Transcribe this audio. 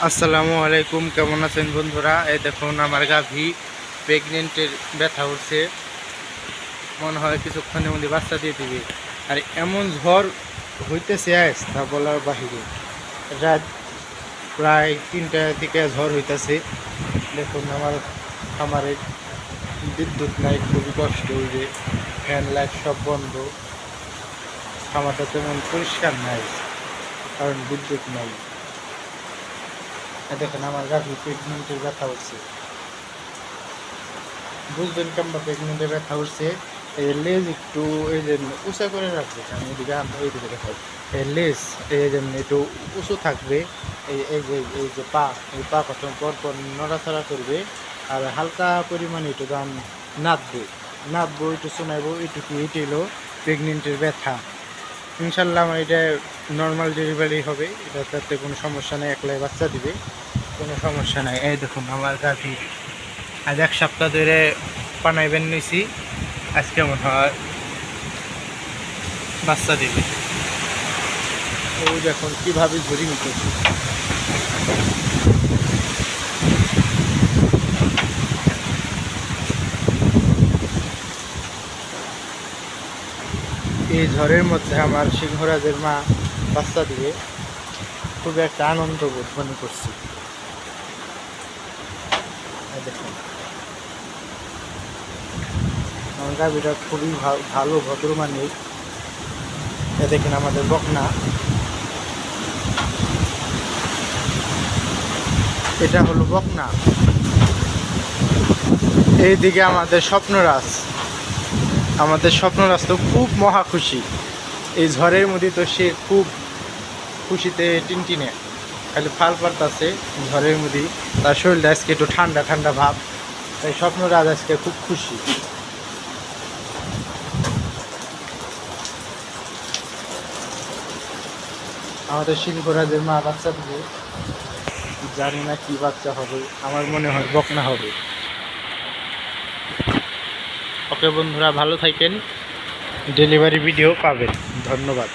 আসসালামু আলাইকুম, কেমন আছেন বন্ধুরা? এই দেখুন আমার গাভী প্রেগনেন্টের ব্যথা উঠছে, মনে হয় কিছুক্ষণের মধ্যে বাচ্চা দিয়ে দিবে। আর এমন ঝড় হইতেছে আজ তা বলার বাহিরে। রাত প্রায় 3টার দিকে ঝড় হইতেছে। দেখুন আমার বিদ্যুৎ নাই, খুবই কষ্ট হইবে। ফ্যান লাইট সব বন্ধ, খামারটা তেমন পরিষ্কার নাই কারণ বিদ্যুৎ নাই। দেখেন আমার গাভী প্রেগনেন্টের ব্যথা উঠছে, বুঝবেন কেমন প্রেগনেন্টের ব্যথা উঠছে। এই লেজ একটু এই যে উঁচা করে রাখবে, আমি এদিকে এইদিকে দেখাই। এই লেজ এই যে একটু উঁচু থাকবে। এই যে পা, এই পা কত পর নড়াচড়া করবে। আর হালকা পরিমাণে একটু গান নাচবো একটু শোনাইবো, এইটুকু এইটা হলো প্রেগনেন্টের ব্যথা। ইনশাল্লাহ আমার এটা নর্মাল ডেলিভারি হবে, এটা তাতে কোনো সমস্যা নেই, একলাই বাচ্চা দিবে, কোনো সমস্যা নাই। এই দেখুন আমার গাভী আজ 1 সপ্তাহ ধরে পানাইবেন নিয়েছি, আজকে মনে হয় বাচ্চা দিবে। ও দেখুন কীভাবে ঝুড়ি নিতেছি। এই ঝড়ের মধ্যে আমার সিংহরাজের মা বাচ্চা দিয়ে খুব একটা আনন্দ বোধ মনে করছি। দেখুন আমার গাভীটা খুবই ভালো ভদ্রমানের। দেখেন আমাদের বকনা, এটা হলো বকনা। এইদিকে আমাদের স্বপ্নরাজ তো খুব মহা খুশি। এই ঝড়ের মধ্যে তো সে খুব খুশিতে টিনটিনে, খালি ফাল পারতাছে ঝড়ের মধ্যে। তার শরীরটা আজকে একটু ঠান্ডা ঠান্ডা ভাব, তাই স্বপ্নরাজ আজকে খুব খুশি। আমাদের সিংহরাজের মা বাচ্চা দিবে, জানি না কি বাচ্চা হবে, আমার মনে হয় বকনা হবে। ওকে বন্ধুরা, ভালো থাকেন, ডেলিভারি ভিডিও পাবেন। ধন্যবাদ।